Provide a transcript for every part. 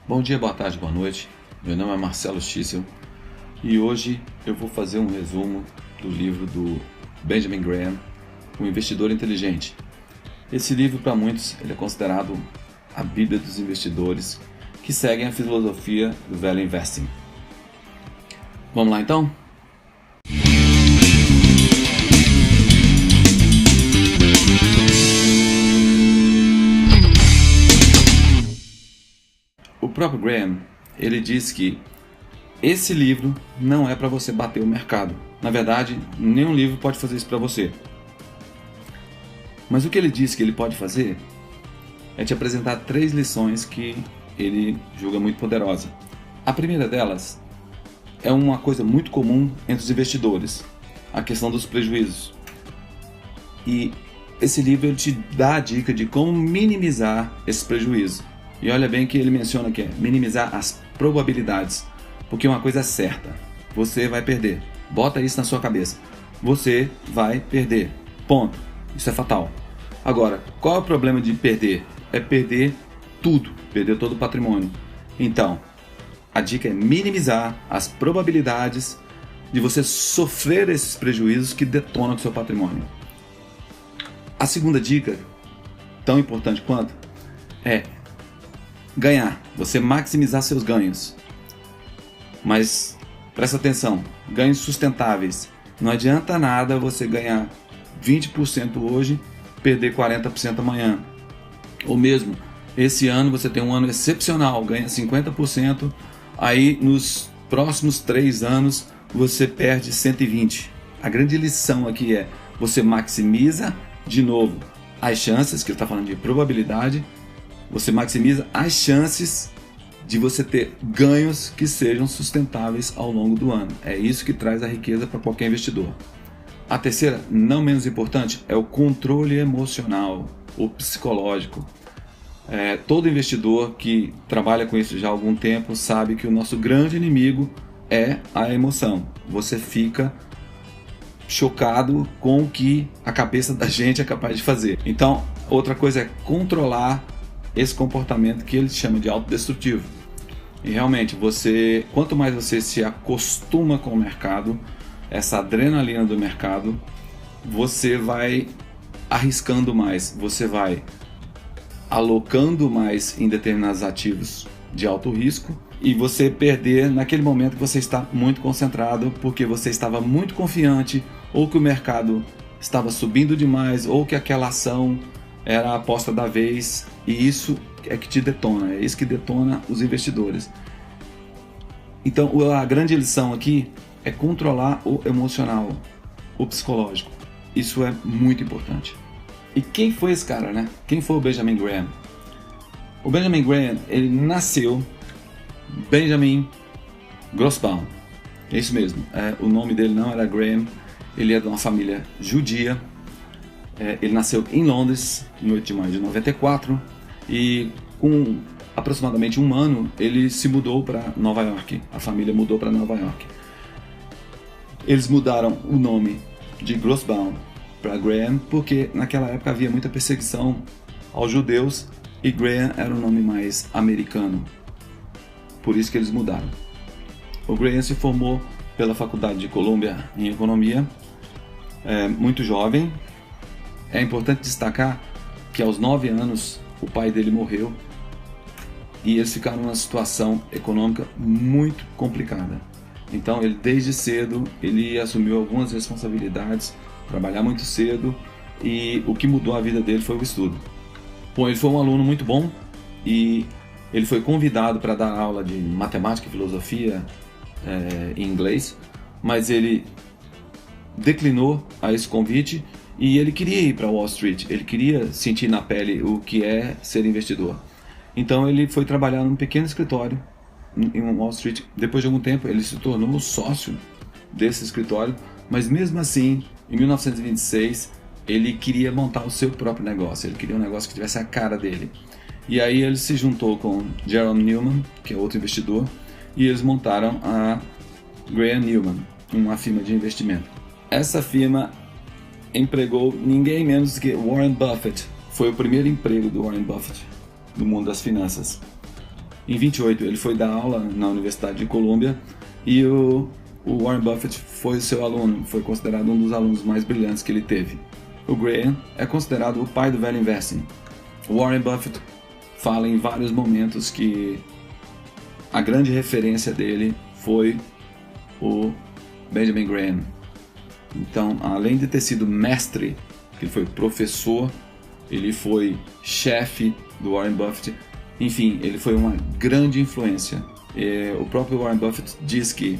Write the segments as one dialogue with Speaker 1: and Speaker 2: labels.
Speaker 1: Bom dia, boa tarde, boa noite. Meu nome é Marcelo Schissel e hoje eu vou fazer um resumo do livro do Benjamin Graham, O Investidor Inteligente. Esse livro, para muitos, ele é considerado a Bíblia dos investidores que seguem a filosofia do Value Investing. Vamos lá então? O próprio Graham, ele diz que esse livro não é para você bater o mercado. Na verdade, nenhum livro pode fazer isso para você. Mas o que ele diz que ele pode fazer é te apresentar 3 lições que ele julga muito poderosa. A primeira delas é uma coisa muito comum entre os investidores, a questão dos prejuízos. E esse livro ele te dá a dica de como minimizar esses prejuízos. E olha bem que ele menciona que é minimizar as probabilidades, porque uma coisa é certa, você vai perder. Bota isso na sua cabeça. Você vai perder. Ponto. Isso é fatal. Agora, qual é o problema de perder? É perder tudo, perder todo o patrimônio. Então, a dica é minimizar as probabilidades de você sofrer esses prejuízos que detonam o seu patrimônio. A segunda dica, tão importante quanto, é ganhar, você maximizar seus ganhos. Mas presta atenção, ganhos sustentáveis. Não adianta nada você ganhar 20% hoje, perder 40% amanhã. Ou mesmo, esse ano você tem um ano excepcional, ganha 50%, aí nos próximos 3 anos você perde 120%. A grande lição aqui é, você maximiza de novo as chances, que ele está falando de probabilidade, você maximiza as chances de você ter ganhos que sejam sustentáveis ao longo do ano. É isso que traz a riqueza para qualquer investidor. A terceira, não menos importante, é o controle emocional, o psicológico. Todo investidor que trabalha com isso já há algum tempo sabe que o nosso grande inimigo é a emoção. Você fica chocado com o que a cabeça da gente é capaz de fazer. Então, outra coisa é controlar esse comportamento que ele chama de autodestrutivo. E realmente, quanto mais você se acostuma com o mercado, essa adrenalina do mercado, você vai arriscando mais, você vai alocando mais em determinados ativos de alto risco e você perder naquele momento que você está muito concentrado porque você estava muito confiante, ou que o mercado estava subindo demais, ou que aquela ação era a aposta da vez, e isso é que te detona, é isso que detona os investidores. Então a grande lição aqui é controlar o emocional, o psicológico. Isso é muito importante. E quem foi esse cara, né? Quem foi o Benjamin Graham? O Benjamin Graham, ele nasceu Benjamin Grossbaum. É isso mesmo. O nome dele não era Graham, ele é de uma família judia. Ele nasceu em Londres, em 8 de maio de 94, e com aproximadamente um ano ele se mudou para Nova York. A família mudou para Nova York. Eles mudaram o nome de Grossbaum para Graham porque naquela época havia muita perseguição aos judeus e Graham era um nome mais americano. Por isso que eles mudaram. O Graham se formou pela Faculdade de Columbia em Economia, muito jovem. É importante destacar que aos 9 anos o pai dele morreu e eles ficaram numa situação econômica muito complicada. Então ele desde cedo ele assumiu algumas responsabilidades, trabalhar muito cedo, e o que mudou a vida dele foi o estudo. Bom, ele foi um aluno muito bom e ele foi convidado para dar aula de matemática e filosofia em inglês, mas ele declinou a esse convite. E ele queria ir para Wall Street, ele queria sentir na pele o que é ser investidor. Então ele foi trabalhar num pequeno escritório em Wall Street. Depois de algum tempo ele se tornou sócio desse escritório, mas mesmo assim, em 1926, ele queria montar o seu próprio negócio, ele queria um negócio que tivesse a cara dele. E aí ele se juntou com Jerome Newman, que é outro investidor, e eles montaram a Graham Newman, uma firma de investimento. Essa firma empregou ninguém menos que Warren Buffett. Foi o primeiro emprego do Warren Buffett no mundo das finanças. Em 28 ele foi dar aula na Universidade de Colômbia e o Warren Buffett foi seu aluno, foi considerado um dos alunos mais brilhantes que ele teve. O Graham é considerado o pai do value investing. O Warren Buffett fala em vários momentos que a grande referência dele foi o Benjamin Graham. Então, além de ter sido mestre, que ele foi professor, ele foi chefe do Warren Buffett, enfim, ele foi uma grande influência. O próprio Warren Buffett diz que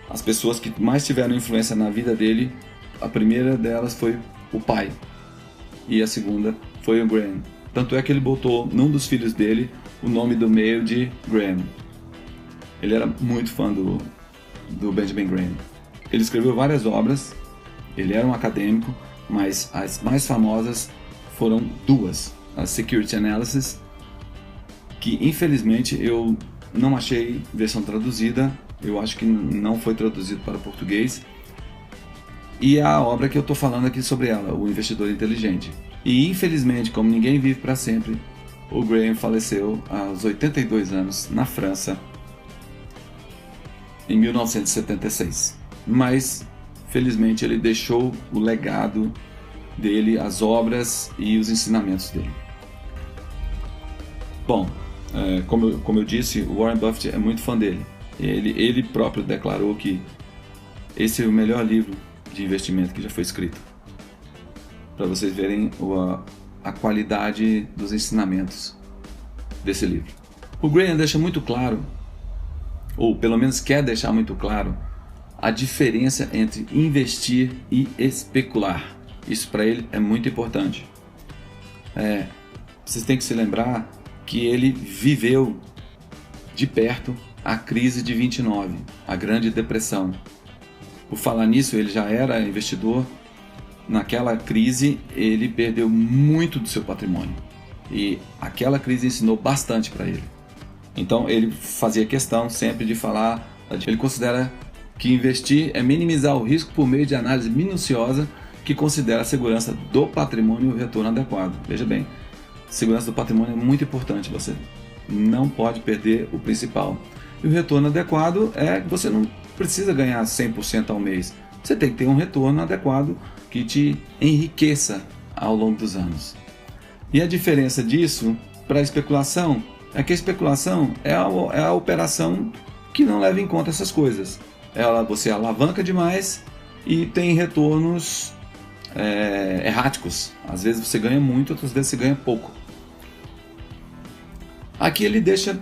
Speaker 1: as pessoas que mais tiveram influência na vida dele, a primeira delas foi o pai e a segunda foi o Graham. Tanto é que ele botou num dos filhos dele o nome do meio de Graham. Ele era muito fã do Benjamin Graham. Ele escreveu várias obras, ele era um acadêmico, mas as mais famosas foram duas. A Security Analysis, que infelizmente eu não achei versão traduzida, eu acho que não foi traduzido para o português, e a obra que eu estou falando aqui sobre ela, O Investidor Inteligente. E infelizmente, como ninguém vive para sempre, o Graham faleceu aos 82 anos na França, em 1976. Mas, felizmente, ele deixou o legado dele, as obras e os ensinamentos dele. Bom, como eu disse, o Warren Buffett é muito fã dele. Ele próprio declarou que esse é o melhor livro de investimento que já foi escrito. Para vocês verem a qualidade dos ensinamentos desse livro. O Graham deixa muito claro, ou pelo menos quer deixar muito claro, a diferença entre investir e especular. Isso para ele é muito importante. Vocês têm que se lembrar que ele viveu de perto a crise de 29, a Grande Depressão. Por falar nisso, ele já era investidor. Naquela crise, ele perdeu muito do seu patrimônio. E aquela crise ensinou bastante para ele. Então, ele fazia questão sempre de falar, ele considera que investir é minimizar o risco por meio de análise minuciosa que considera a segurança do patrimônio e o retorno adequado. Veja bem, segurança do patrimônio é muito importante, você não pode perder o principal. E o retorno adequado é que você não precisa ganhar 100% ao mês. Você tem que ter um retorno adequado que te enriqueça ao longo dos anos. E a diferença disso para a especulação é que a especulação é a operação que não leva em conta essas coisas. Você alavanca demais e tem retornos erráticos. Às vezes você ganha muito, outras vezes você ganha pouco. Aqui ele deixa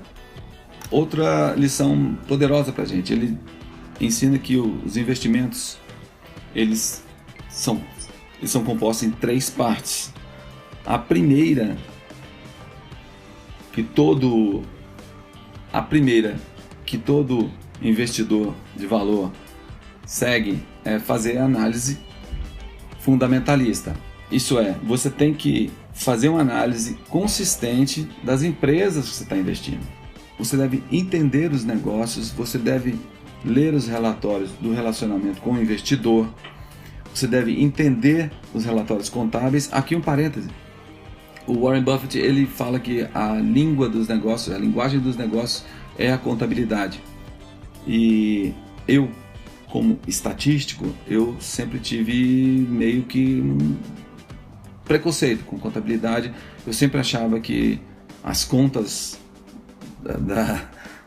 Speaker 1: outra lição poderosa para a gente. Ele ensina que os investimentos eles são compostos em 3 partes. A primeira que todo investidor de valor segue é fazer a análise fundamentalista. Isso é, você tem que fazer uma análise consistente das empresas que você está investindo. Você deve entender os negócios, você deve ler os relatórios do relacionamento com o investidor, você deve entender os relatórios contábeis. Aqui um parêntese. O Warren Buffett ele fala que a língua dos negócios, a linguagem dos negócios é a contabilidade. E eu, como estatístico, eu sempre tive meio que um preconceito com contabilidade. Eu sempre achava que as contas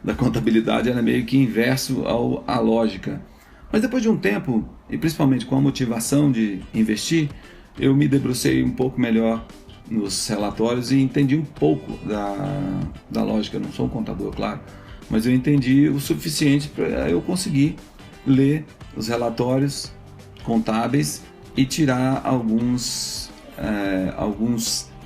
Speaker 1: da contabilidade era meio que inverso à lógica. Mas depois de um tempo, e principalmente com a motivação de investir, eu me debrucei um pouco melhor nos relatórios e entendi um pouco da lógica. Eu não sou um contador, claro, mas eu entendi o suficiente para eu conseguir ler os relatórios contábeis e tirar alguns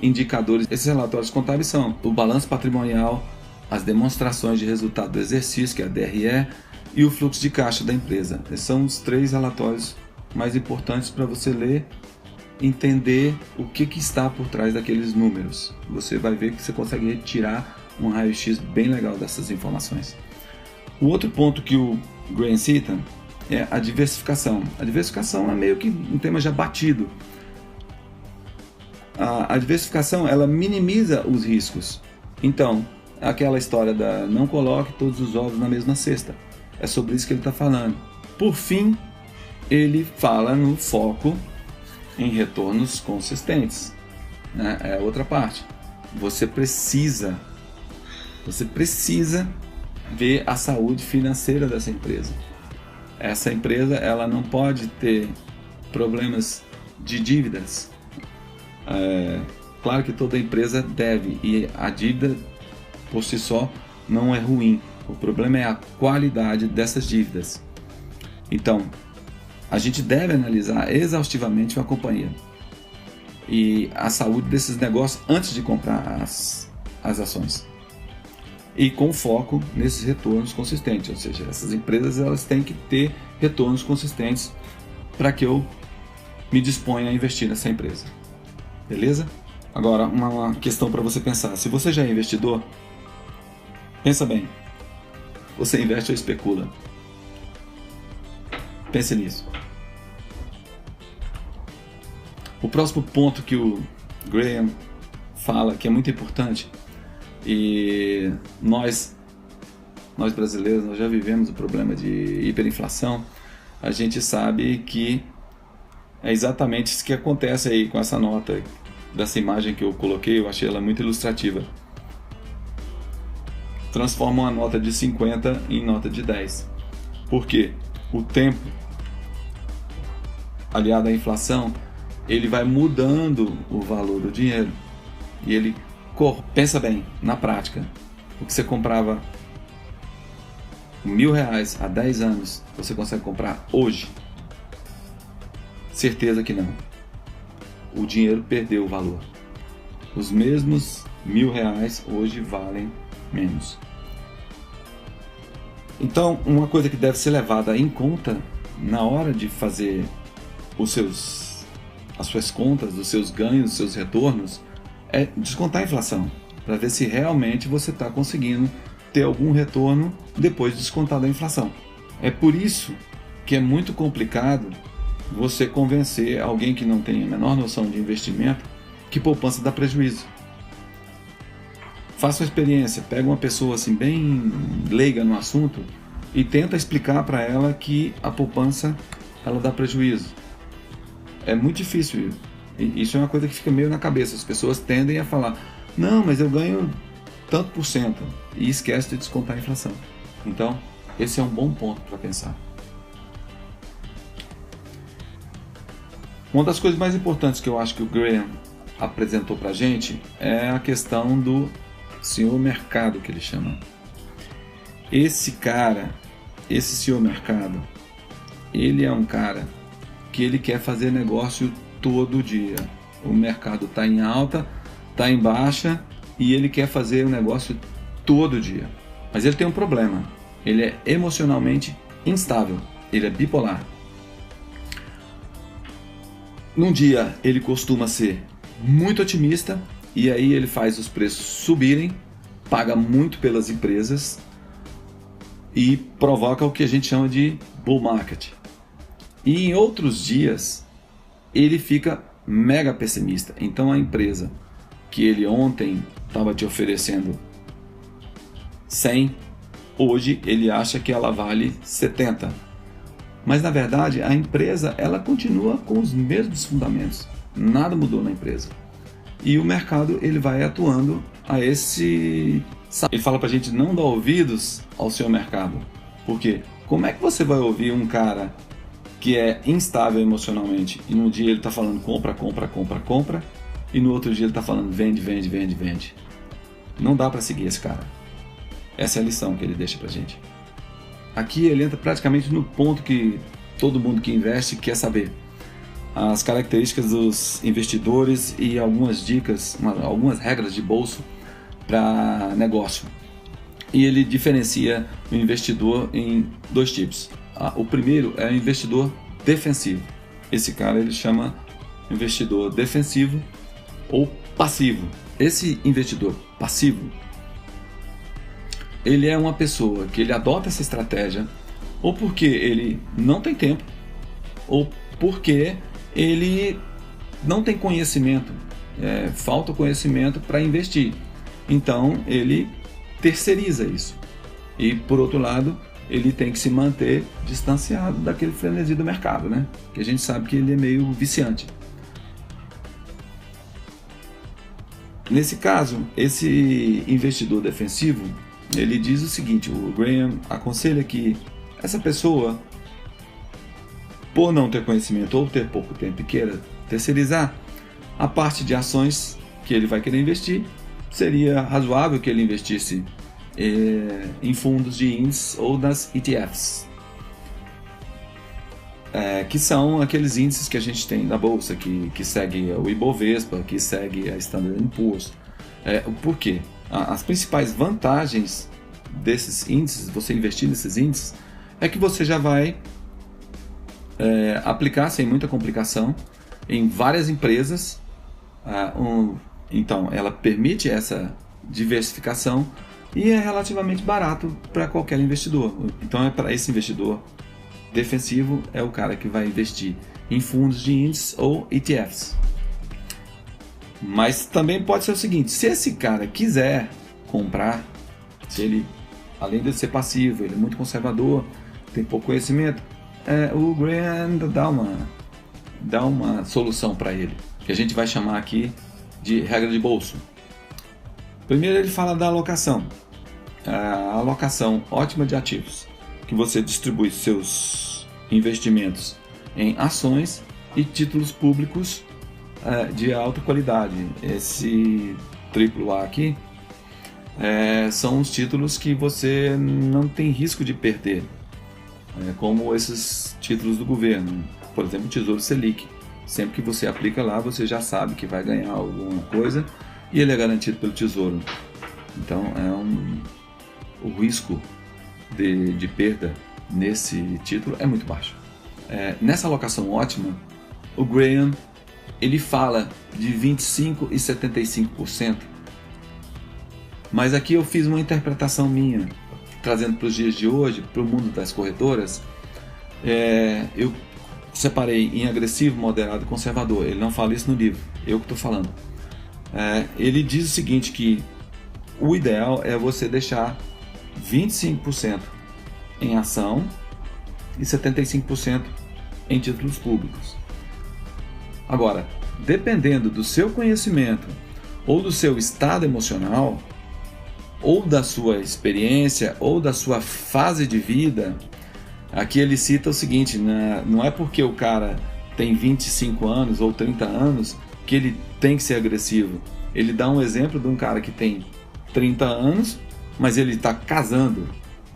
Speaker 1: indicadores. Esses relatórios contábeis são o balanço patrimonial, as demonstrações de resultado do exercício, que é a DRE, e o fluxo de caixa da empresa. Esses são os 3 relatórios mais importantes para você ler, entender o que está por trás daqueles números. Você vai ver que você consegue retirar um raio-x bem legal dessas informações. O outro ponto que o Graham cita é a diversificação. A diversificação é meio que um tema já batido. A diversificação ela minimiza os riscos. Então, aquela história da não coloque todos os ovos na mesma cesta. É sobre isso que ele está falando. Por fim, ele fala no foco em retornos consistentes, né? É outra parte. Você precisa ver a saúde financeira dessa empresa. Essa empresa, ela não pode ter problemas de dívidas. Claro que toda empresa deve, e a dívida por si só não é ruim. O problema é a qualidade dessas dívidas. Então, a gente deve analisar exaustivamente uma companhia e a saúde desses negócios antes de comprar as ações. E com foco nesses retornos consistentes, ou seja, essas empresas elas têm que ter retornos consistentes para que eu me disponha a investir nessa empresa. Beleza? Agora, uma questão para você pensar. Se você já é investidor, pensa bem. Você investe ou especula? Pense nisso. O próximo ponto que o Graham fala, que é muito importante, e nós brasileiros, nós já vivemos o problema de hiperinflação, a gente sabe que é exatamente isso que acontece aí com essa nota, dessa imagem que eu coloquei, eu achei ela muito ilustrativa. Transforma uma nota de 50 em nota de 10. Por quê? O tempo, aliado à inflação, ele vai mudando o valor do dinheiro. E ele pensa bem, na prática, o que você comprava R$1.000 há 10 anos, você consegue comprar hoje? Certeza que não. O dinheiro perdeu o valor. Os mesmos R$1.000 hoje valem menos. Então, uma coisa que deve ser levada em conta na hora de fazer as suas contas, os seus ganhos, os seus retornos, é descontar a inflação, para ver se realmente você está conseguindo ter algum retorno depois de descontar a inflação. É por isso que é muito complicado você convencer alguém que não tem a menor noção de investimento que poupança dá prejuízo. Faça uma experiência, pega uma pessoa assim bem leiga no assunto e tenta explicar para ela que a poupança ela dá prejuízo. É muito difícil. Isso é uma coisa que fica meio na cabeça. As pessoas tendem a falar: não, mas eu ganho tanto por cento, e esquece de descontar a inflação. Então, esse é um bom ponto para pensar. Uma das coisas mais importantes que eu acho que o Graham apresentou para a gente é a questão do senhor mercado, que ele chama. Esse senhor mercado, ele é um cara que ele quer fazer negócio todo dia. O mercado está em alta, está em baixa, e ele quer fazer o negócio todo dia. Mas ele tem um problema. Ele é emocionalmente instável. Ele é bipolar. Num dia ele costuma ser muito otimista, e aí ele faz os preços subirem, paga muito pelas empresas e provoca o que a gente chama de bull market. E em outros dias ele fica mega pessimista. Então a empresa que ele ontem estava te oferecendo 100, hoje ele acha que ela vale 70. Mas na verdade a empresa ela continua com os mesmos fundamentos. Nada mudou na empresa. E o mercado ele vai atuando a esse... Ele fala pra gente não dar ouvidos ao seu mercado. Porque como é que você vai ouvir um cara que é instável emocionalmente e num dia ele está falando compra, compra, compra, compra, e no outro dia ele está falando vende, vende, vende, vende? Não dá para seguir esse cara. Essa é a lição que ele deixa pra gente. Aqui ele entra praticamente no ponto que todo mundo que investe quer saber. As características dos investidores e algumas dicas, algumas regras de bolso para negócio. E ele diferencia o investidor em dois tipos. O primeiro é o investidor defensivo. Esse cara ele chama investidor defensivo ou passivo. Esse investidor passivo, ele é uma pessoa que ele adota essa estratégia ou porque ele não tem tempo ou porque ele não tem conhecimento, falta conhecimento para investir. Então ele terceiriza isso. E, por outro lado, ele tem que se manter distanciado daquele frenesi do mercado, né? Que a gente sabe que ele é meio viciante. Nesse caso, esse investidor defensivo, ele diz o seguinte: o Graham aconselha que essa pessoa, por não ter conhecimento ou ter pouco tempo e queira terceirizar, a parte de ações que ele vai querer investir, seria razoável que ele investisse em fundos de índices ou das ETFs, que são aqueles índices que a gente tem na bolsa, que segue o Ibovespa, que segue a Standard & Poor's. Por quê? As principais vantagens desses índices, você investir nesses índices, é que você já vai aplicar sem muita complicação em várias empresas. Então, ela permite essa diversificação e é relativamente barato para qualquer investidor. Então, é para esse investidor defensivo, é o cara que vai investir em fundos de índices ou ETFs. Mas também pode ser o seguinte: se esse cara quiser comprar, se ele, além de ser passivo, ele é muito conservador, tem pouco conhecimento, o Graham dá uma solução para ele, que a gente vai chamar aqui de regra de bolso. Primeiro ele fala da alocação. A alocação ótima de ativos, que você distribui seus investimentos em ações e títulos públicos de alta qualidade. Esse AAA aqui são os títulos que você não tem risco de perder, como esses títulos do governo, por exemplo, o Tesouro Selic. Sempre que você aplica lá, você já sabe que vai ganhar alguma coisa e ele é garantido pelo Tesouro. Então o risco de perda nesse título é muito baixo. Nessa alocação ótima, o Graham ele fala de 25% e 75%, mas aqui eu fiz uma interpretação minha, trazendo para os dias de hoje, para o mundo das corretoras. Eu separei em agressivo, moderado e conservador. Ele não fala isso no livro, eu que estou falando. Ele diz o seguinte, que o ideal é você deixar 25% em ação e 75% em títulos públicos. Agora, dependendo do seu conhecimento ou do seu estado emocional, ou da sua experiência, ou da sua fase de vida, aqui ele cita o seguinte: não é porque o cara tem 25 anos ou 30 anos que ele tem que ser agressivo. Ele dá um exemplo de um cara que tem 30 anos, mas ele está casando.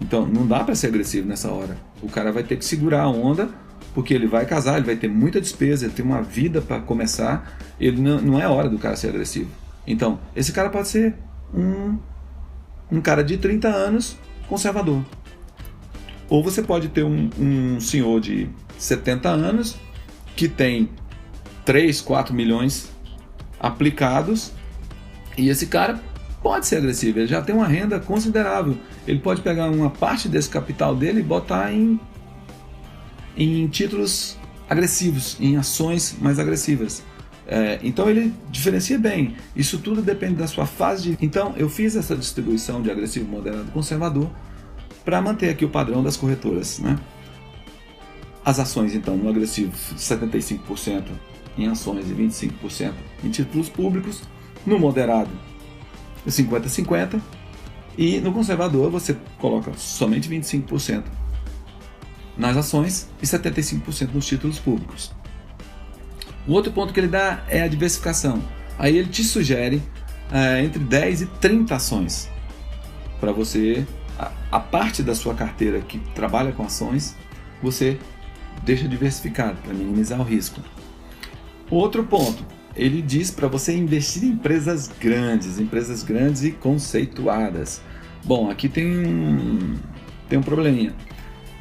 Speaker 1: Então não dá para ser agressivo nessa hora. O cara vai ter que segurar a onda, porque ele vai casar, ele vai ter muita despesa, ele tem uma vida para começar. Ele não é hora do cara ser agressivo. Então esse cara pode ser um cara de 30 anos conservador. Ou você pode ter um senhor de 70 anos que tem 3, 4 milhões aplicados, e esse cara pode ser agressivo, ele já tem uma renda considerável. Ele pode pegar uma parte desse capital dele e botar em títulos agressivos, em ações mais agressivas. Então ele diferencia bem. Isso tudo depende da sua fase de... Então eu fiz essa distribuição de agressivo, moderado e conservador para manter aqui o padrão das corretoras, né? As ações, então, no agressivo, 75% em ações e 25% em títulos públicos. No moderado, 50-50. E no conservador, você coloca somente 25% nas ações e 75% nos títulos públicos. O outro ponto que ele dá é a diversificação. Aí ele te sugere entre 10 e 30 ações para você... A parte da sua carteira que trabalha com ações, você deixa diversificado para minimizar o risco. Outro ponto, ele diz para você investir em empresas grandes e conceituadas. Bom, aqui tem um probleminha.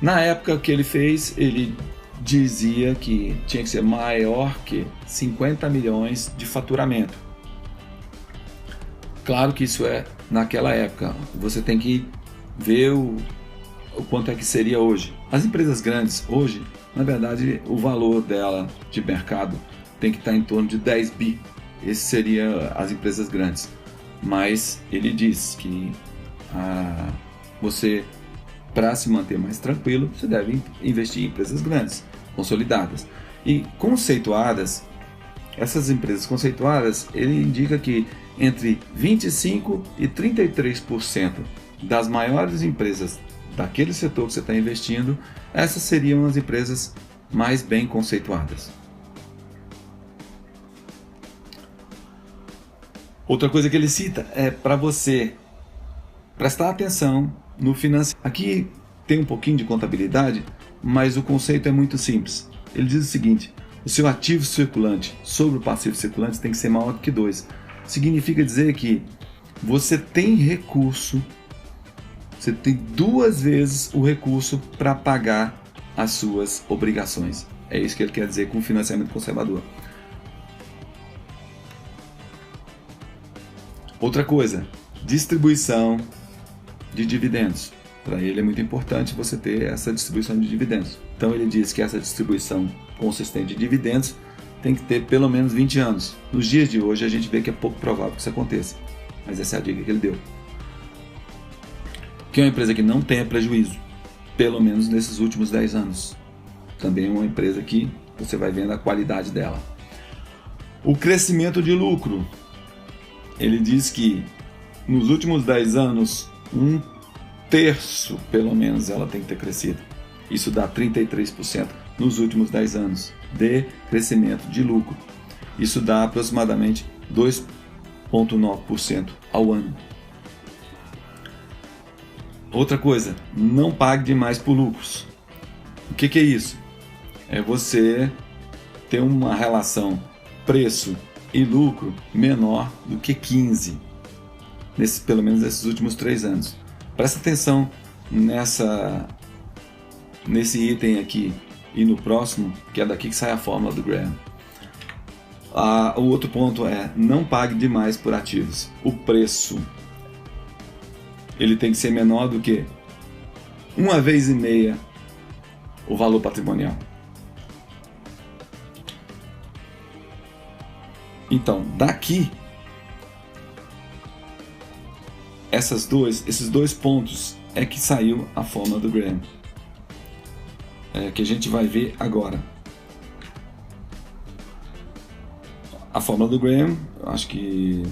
Speaker 1: Na época que ele fez, ele dizia que tinha que ser maior que 50 milhões de faturamento. Claro que isso é naquela época. Você tem que ver o quanto é que seria hoje. As empresas grandes hoje, na verdade, o valor dela de mercado tem que estar em torno de 10 bi. Esse seria as empresas grandes. Mas ele diz que você, para se manter mais tranquilo, você deve investir em empresas grandes, consolidadas. E conceituadas, essas empresas conceituadas, ele indica que entre 25% e 33% das maiores empresas daquele setor que você está investindo, essas seriam as empresas mais bem conceituadas. Outra coisa que ele cita é para você prestar atenção no financiamento. Aqui tem um pouquinho de contabilidade, mas o conceito é muito simples. Ele diz o seguinte: o seu ativo circulante sobre o passivo circulante tem que ser maior do que 2. Significa dizer que você tem recurso, você tem 2 vezes o recurso para pagar as suas obrigações. É isso que ele quer dizer com financiamento conservador. Outra coisa, distribuição de dividendos. Para ele é muito importante você ter essa distribuição de dividendos. Então ele diz que essa distribuição consistente de dividendos tem que ter pelo menos 20 anos. Nos dias de hoje a gente vê que é pouco provável que isso aconteça, mas essa é a dica que ele deu. Que é uma empresa que não tenha prejuízo, pelo menos nesses últimos 10 anos. Também é uma empresa que você vai vendo a qualidade dela. O crescimento de lucro. Ele diz que nos últimos 10 anos, 1/3 pelo menos ela tem que ter crescido. Isso dá 33% nos últimos 10 anos de crescimento de lucro. Isso dá aproximadamente 2,9% ao ano. Outra coisa, não pague demais por lucros. O que é isso? É você ter uma relação preço e lucro menor do que 15, pelo menos nesses últimos 3 anos. Presta atenção nesse item aqui e no próximo, que é daqui que sai a fórmula do Graham. O outro ponto é: não pague demais por ativos. O preço ele tem que ser menor do que 1,5 vezes o valor patrimonial. Então, daqui, esses dois pontos é que saiu a fórmula do Graham, que a gente vai ver agora. A fórmula do Graham, eu acho que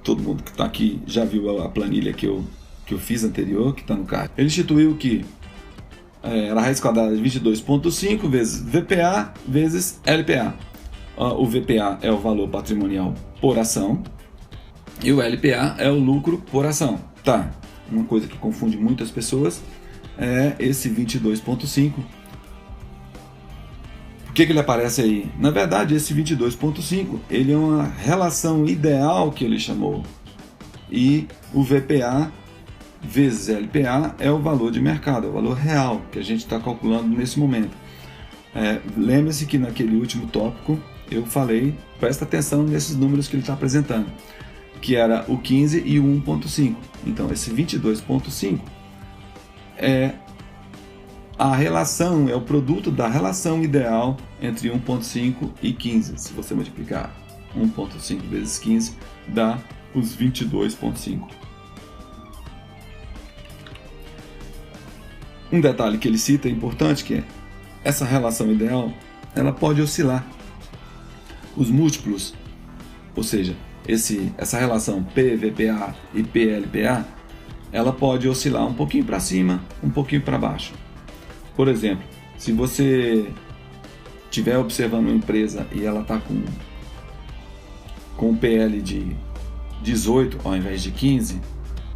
Speaker 1: todo mundo que está aqui já viu a planilha que eu fiz anterior, que está no card. Ele instituiu que era a raiz quadrada de 22,5 vezes VPA vezes LPA. O VPA é o valor patrimonial por ação e o LPA é o lucro por ação. Tá, uma coisa que confunde muitas pessoas é esse 22,5. Por que ele aparece aí? Na verdade, esse 22,5 ele é uma relação ideal que ele chamou, e o VPA vezes LPA é o valor de mercado, é o valor real que a gente está calculando nesse momento. Lembre-se que naquele último tópico eu falei, presta atenção nesses números que ele está apresentando, que era o 15 e o 1,5. Então esse 22,5 é a relação, é o produto da relação ideal entre 1,5 e 15. Se você multiplicar 1,5 vezes 15, dá os 22,5. Um detalhe que ele cita é importante, que é essa relação ideal, ela pode oscilar. Os múltiplos, ou seja, essa relação PVPA e PLPA, ela pode oscilar um pouquinho para cima, um pouquinho para baixo. Por exemplo, se você estiver observando uma empresa e ela está com PL de 18 ao invés de 15,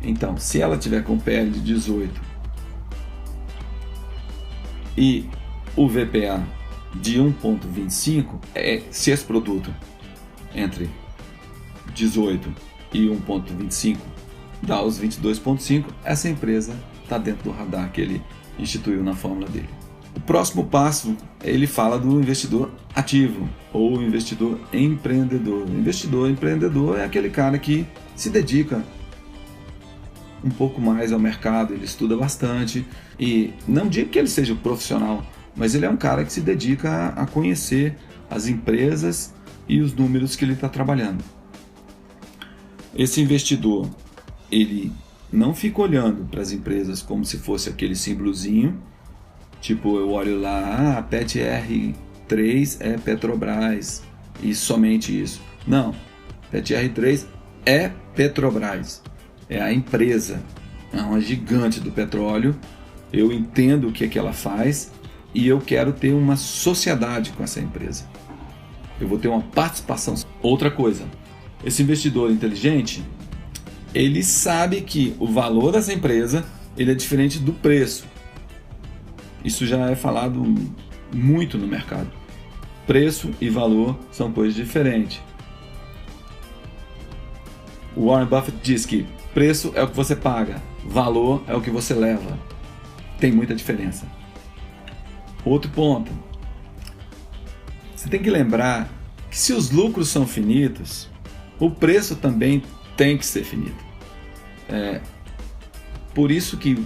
Speaker 1: então, se ela tiver com PL de 18 e o VPA de 1,25, se esse produto entre 18 e 1,25 dá os 22,5, essa empresa está dentro do radar que ele instituiu na fórmula dele. O próximo passo, ele fala do investidor ativo ou investidor empreendedor. O investidor empreendedor é aquele cara que se dedica um pouco mais ao mercado, ele estuda bastante, e não digo que ele seja um profissional, mas ele é um cara que se dedica a conhecer as empresas e os números que ele está trabalhando. Esse investidor, ele não fico olhando para as empresas como se fosse aquele símbolozinho, tipo eu olho lá, PET-R3 é Petrobras e somente isso. Não, PET-R3 é Petrobras, é a empresa, é uma gigante do petróleo. Eu entendo o que é que ela faz e eu quero ter uma sociedade com essa empresa. Eu vou ter uma participação. Outra coisa, esse investidor inteligente, ele sabe que o valor dessa empresa ele é diferente do preço. Isso já é falado muito no mercado. Preço e valor são coisas diferentes. O Warren Buffett diz que preço é o que você paga, valor é o que você leva. Tem muita diferença. Outro ponto. Você tem que lembrar que se os lucros são finitos, o preço também tem que ser finito. Por isso que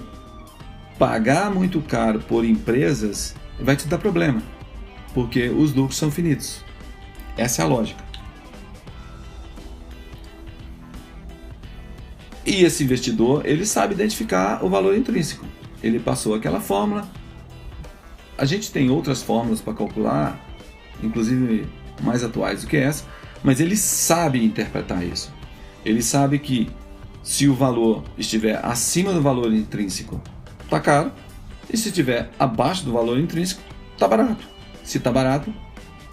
Speaker 1: pagar muito caro por empresas vai te dar problema, porque os lucros são finitos. Essa é a lógica. E esse investidor, ele sabe identificar o valor intrínseco. Ele passou aquela fórmula. A gente tem outras fórmulas para calcular, inclusive mais atuais do que essa, mas ele sabe interpretar isso. Ele sabe que se o valor estiver acima do valor intrínseco, está caro, e se estiver abaixo do valor intrínseco, está barato. Se está barato,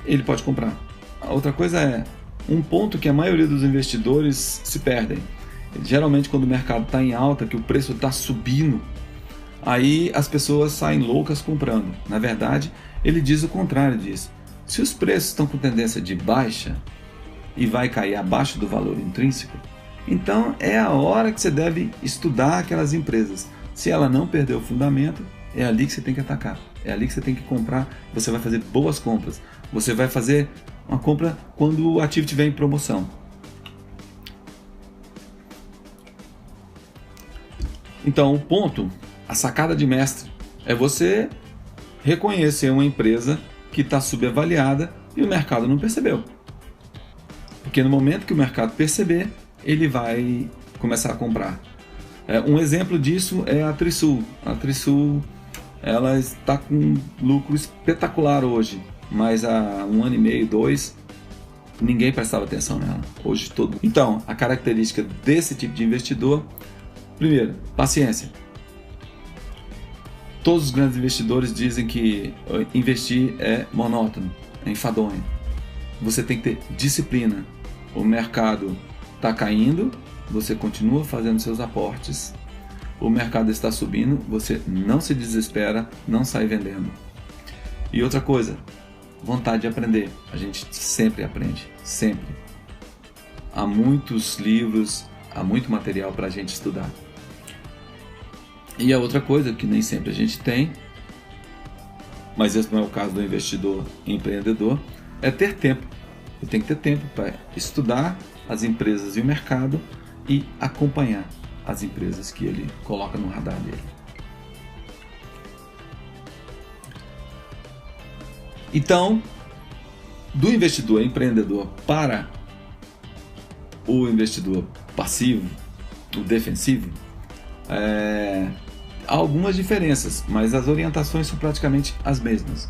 Speaker 1: ele pode comprar. A outra coisa é um ponto que a maioria dos investidores se perdem. Geralmente quando o mercado está em alta, que o preço está subindo, aí as pessoas saem loucas comprando. Na verdade, ele diz o contrário disso. Se os preços estão com tendência de baixa e vai cair abaixo do valor intrínseco, então é a hora que você deve estudar aquelas empresas. Se ela não perder o fundamento, é ali que você tem que atacar. É ali que você tem que comprar. Você vai fazer boas compras. Você vai fazer uma compra quando o ativo estiver em promoção. Então, o ponto, a sacada de mestre, é você reconhecer uma empresa que está subavaliada e o mercado não percebeu. Porque no momento que o mercado perceber, ele vai começar a comprar. Um exemplo disso é a Trisul. A Trisul, ela está com um lucro espetacular hoje, mas há 1 ano e meio, 2, ninguém prestava atenção nela. Hoje todo. Então, a característica desse tipo de investidor, primeiro, paciência. Todos os grandes investidores dizem que investir é monótono, é enfadonho. Você tem que ter disciplina. O mercado está caindo, você continua fazendo seus aportes. O mercado está subindo, você não se desespera, não sai vendendo. E outra coisa, vontade de aprender. A gente sempre aprende, sempre. Há muitos livros, há muito material para a gente estudar. E a outra coisa que nem sempre a gente tem, mas esse não é o caso do investidor empreendedor, é ter tempo. Ele tem que ter tempo para estudar as empresas e o mercado e acompanhar as empresas que ele coloca no radar dele. Então, do investidor empreendedor para o investidor passivo, o defensivo, há algumas diferenças, mas as orientações são praticamente as mesmas.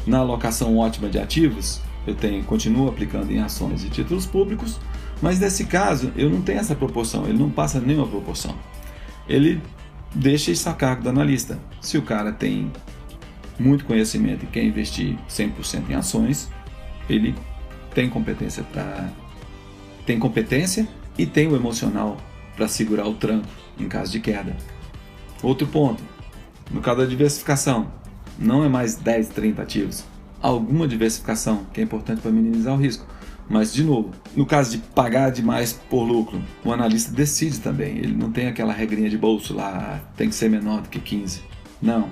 Speaker 1: Na alocação ótima de ativos, eu continuo aplicando em ações e títulos públicos, mas nesse caso eu não tenho essa proporção, ele não passa nenhuma proporção. Ele deixa isso a cargo do analista. Se o cara tem muito conhecimento e quer investir 100% em ações, ele tem competência e tem o emocional para segurar o tranco em caso de queda. Outro ponto, no caso da diversificação, não é mais 10, 30 ativos. Alguma diversificação que é importante para minimizar o risco. Mas, de novo, no caso de pagar demais por lucro, o analista decide também. Ele não tem aquela regrinha de bolso lá, tem que ser menor do que 15. Não.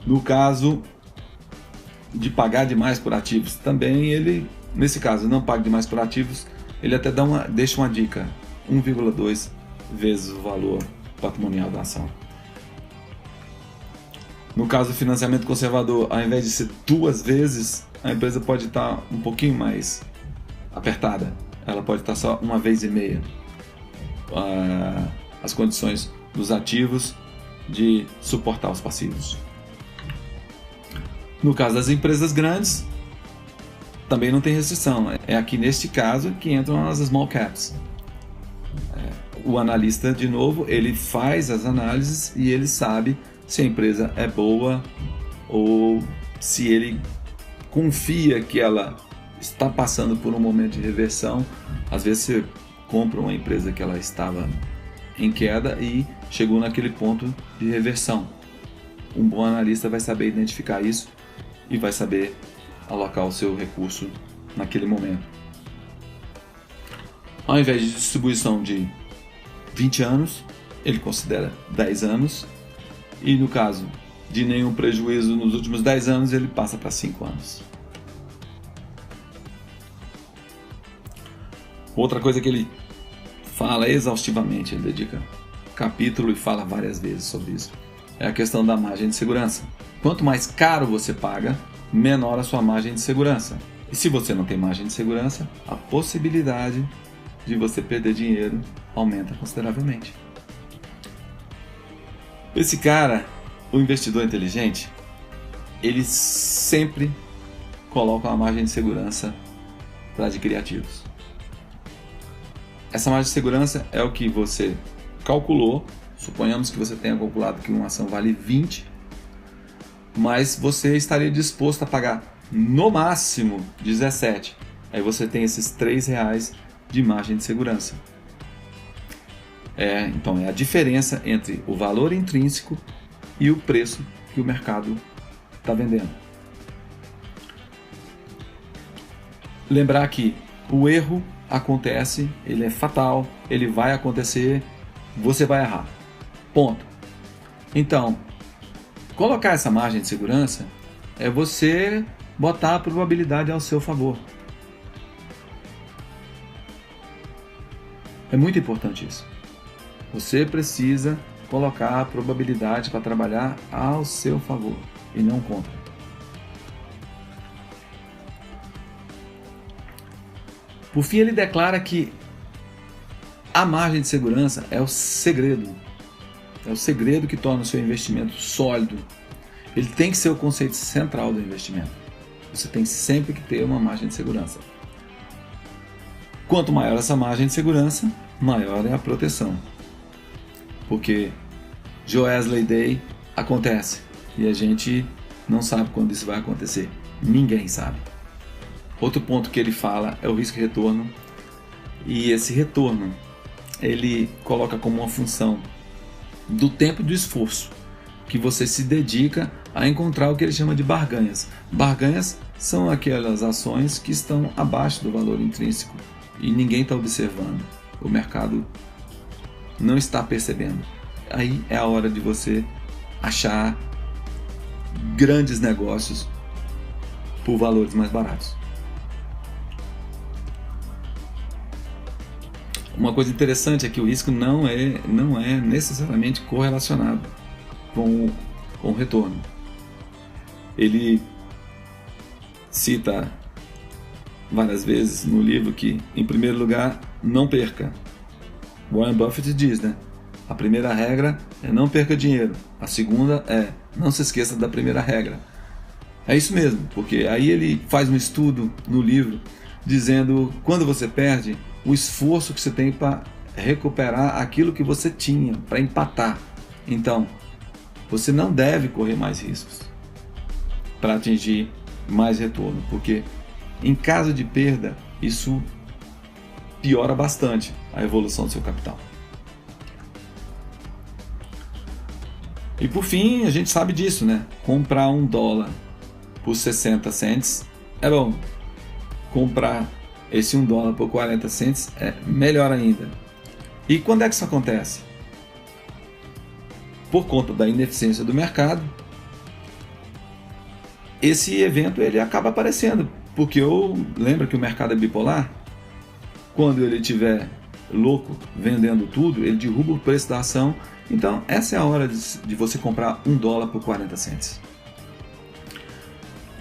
Speaker 1: No caso de pagar demais por ativos, também ele, nesse caso, não paga demais por ativos, ele até deixa uma dica, 1,2 vezes o valor patrimonial da ação. No caso do financiamento conservador, ao invés de ser 2 vezes, a empresa pode estar um pouquinho mais apertada. Ela pode estar só 1,5 vezes. as condições dos ativos de suportar os passivos. No caso das empresas grandes, também não tem restrição. É aqui neste caso que entram as small caps. O analista, de novo, ele faz as análises e ele sabe se a empresa é boa ou se ele confia que ela está passando por um momento de reversão. Às vezes você compra uma empresa que ela estava em queda e chegou naquele ponto de reversão. Um bom analista vai saber identificar isso e vai saber alocar o seu recurso naquele momento. Ao invés de distribuição de 20 anos, ele considera 10 anos, e no caso de nenhum prejuízo nos últimos 10 anos, ele passa para 5 anos. Outra coisa que ele fala exaustivamente, ele dedica capítulo e fala várias vezes sobre isso, é a questão da margem de segurança. Quanto mais caro você paga, menor a sua margem de segurança. E se você não tem margem de segurança, a possibilidade de você perder dinheiro aumenta consideravelmente. Esse cara, o investidor inteligente, ele sempre coloca uma margem de segurança para adquirir ativos. Essa margem de segurança é o que você calculou. Suponhamos que você tenha calculado que uma ação vale 20, mas você estaria disposto a pagar no máximo 17. Aí você tem esses R$3 de margem de segurança. Então é a diferença entre o valor intrínseco e o preço que o mercado está vendendo. Lembrar que o erro acontece, ele é fatal, ele vai acontecer, você vai errar. Ponto. Então, colocar essa margem de segurança é você botar a probabilidade ao seu favor. É muito importante isso. Você precisa colocar a probabilidade para trabalhar ao seu favor e não contra. Por fim, ele declara que a margem de segurança é o segredo. É o segredo que torna o seu investimento sólido. Ele tem que ser o conceito central do investimento. Você tem sempre que ter uma margem de segurança. Quanto maior essa margem de segurança, maior é a proteção. Porque Joesley Day acontece e a gente não sabe quando isso vai acontecer. Ninguém sabe. Outro ponto que ele fala é o risco e retorno. E esse retorno ele coloca como uma função do tempo e do esforço que você se dedica a encontrar o que ele chama de barganhas. Barganhas são aquelas ações que estão abaixo do valor intrínseco e ninguém está observando. O mercado não está percebendo. Aí é a hora de você achar grandes negócios por valores mais baratos. Uma coisa interessante é que o risco não é necessariamente correlacionado com o retorno. Ele cita várias vezes no livro que, em primeiro lugar, não perca. Warren Buffett diz, né? A primeira regra é não perca dinheiro. A segunda é não se esqueça da primeira regra. É isso mesmo, porque aí ele faz um estudo no livro dizendo quando você perde, o esforço que você tem para recuperar aquilo que você tinha, para empatar. Então, você não deve correr mais riscos para atingir mais retorno, porque em caso de perda, isso piora bastante a evolução do seu capital. E por fim, a gente sabe disso, né? Comprar $1 por 60 cents é bom. Comprar esse $1 por 40 cents é melhor ainda. E quando é que isso acontece? Por conta da ineficiência do mercado, esse evento ele acaba aparecendo. Porque lembra que o mercado é bipolar? Quando ele estiver louco vendendo tudo, ele derruba o preço da ação. Então essa é a hora de você comprar $1 por 40 cents.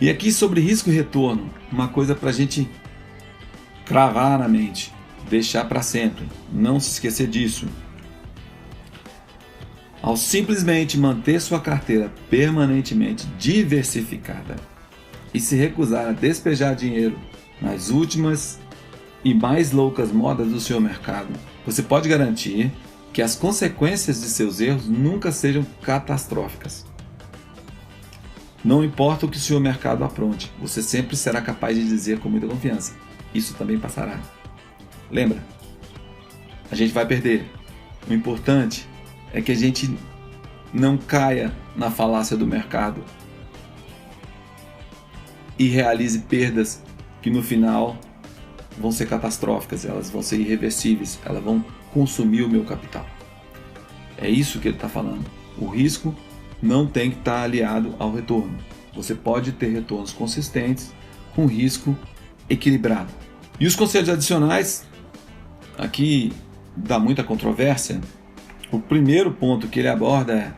Speaker 1: E aqui sobre risco e retorno, uma coisa para a gente cravar na mente. deixar para sempre. Não se esquecer disso. Ao simplesmente manter sua carteira permanentemente diversificada e se recusar a despejar dinheiro nas últimas e mais loucas modas do seu mercado, você pode garantir que as consequências de seus erros nunca sejam catastróficas. Não importa o que o seu mercado apronte, você sempre será capaz de dizer com muita confiança: isso também passará. Lembra, a gente vai perder. O importante é que a gente não caia na falácia do mercado e realize perdas que no final vão ser catastróficas, elas vão ser irreversíveis, elas vão consumir o meu capital. É isso que ele está falando. O risco não tem que estar aliado ao retorno. Você pode ter retornos consistentes com risco equilibrado. E os conselhos adicionais, aqui dá muita controvérsia. O primeiro ponto que ele aborda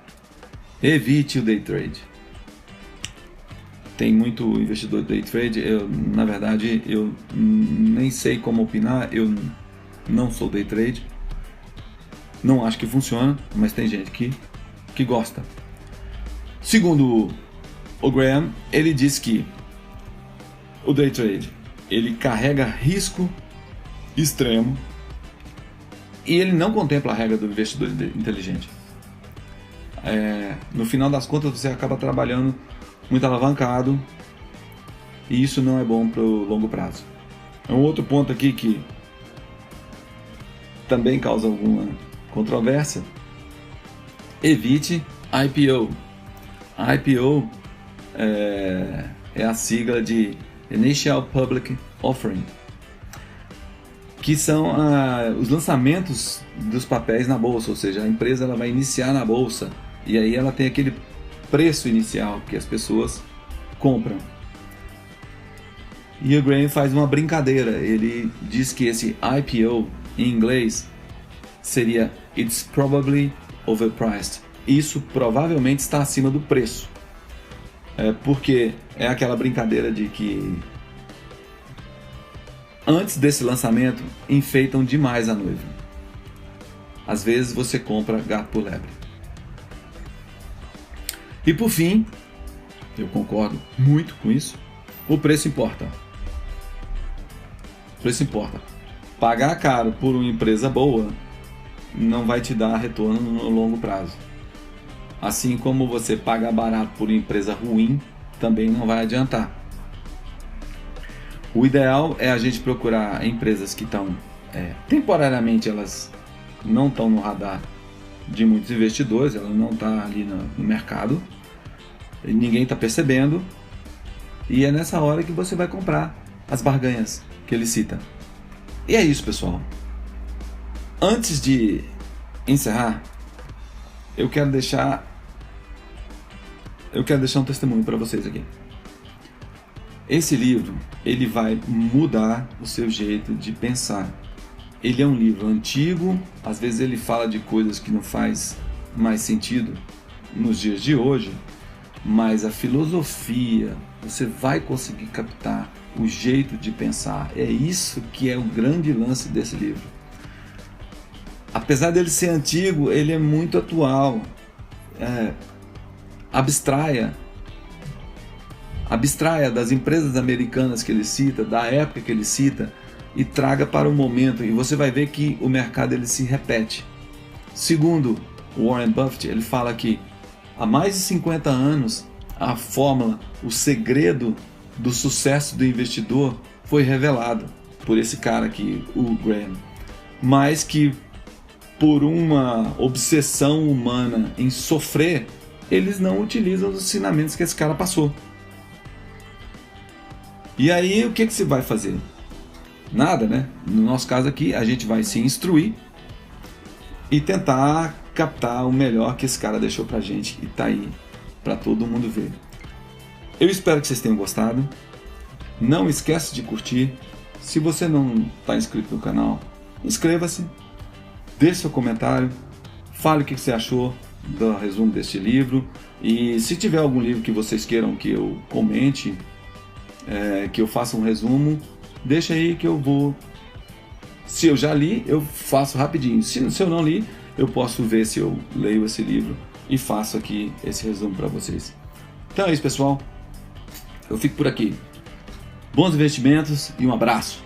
Speaker 1: é: evite o day trade. Tem muito investidor de day trade, na verdade eu nem sei como opinar, eu não sou day trade, não acho que funciona, mas tem gente que gosta. Segundo o Graham, ele diz que o day trade ele carrega risco extremo e ele não contempla a regra do investidor inteligente. No final das contas você acaba trabalhando muito alavancado e isso não é bom para o longo prazo. Um outro ponto aqui que também causa alguma controvérsia: evite IPO. IPO é a sigla de Initial Public Offering, que são os lançamentos dos papéis na bolsa, ou seja, a empresa ela vai iniciar na bolsa e aí ela tem aquele preço inicial que as pessoas compram. E o Graham faz uma brincadeira, ele diz que esse IPO em inglês seria It's probably overpriced. Isso provavelmente está acima do preço. Porque é aquela brincadeira de que antes desse lançamento enfeitam demais a noiva. Às vezes você compra gato por lebre. E por fim, eu concordo muito com isso, o preço importa. O preço importa. Pagar caro por uma empresa boa não vai te dar retorno no longo prazo. Assim como você pagar barato por uma empresa ruim também não vai adiantar. O ideal é a gente procurar empresas que estão temporariamente, elas não estão no radar de muitos investidores, ela não está ali no mercado, ninguém está percebendo, e é nessa hora que você vai comprar as barganhas que ele cita. E é isso, pessoal. Antes de encerrar, eu quero deixar um testemunho para vocês aqui. Esse livro, ele vai mudar o seu jeito de pensar. Ele é um livro antigo, às vezes ele fala de coisas que não faz mais sentido nos dias de hoje, mas a filosofia, você vai conseguir captar o jeito de pensar. É isso que é o grande lance desse livro. Apesar dele ser antigo, ele é muito atual. Abstraia das empresas americanas que ele cita, da época que ele cita, e traga para o momento, e você vai ver que o mercado ele se repete. Segundo Warren Buffett, ele fala que há mais de 50 anos a fórmula, o segredo do sucesso do investidor foi revelado por esse cara aqui, o Graham, mas que por uma obsessão humana em sofrer, eles não utilizam os ensinamentos que esse cara passou. E aí o que você vai fazer? Nada, né? No nosso caso aqui, a gente vai se instruir e tentar captar o melhor que esse cara deixou pra gente e tá aí pra todo mundo ver. Eu espero que vocês tenham gostado. Não esquece de curtir. Se você não está inscrito no canal, inscreva-se, deixe seu comentário, fale o que você achou do resumo deste livro, e se tiver algum livro que vocês queiram que eu comente, que eu faça um resumo, deixa aí que eu vou Se eu já li, eu faço rapidinho. Se eu não li, eu posso ver se eu leio esse livro e faço aqui esse resumo para vocês. Então é isso, pessoal. Eu fico por aqui. Bons investimentos e um abraço.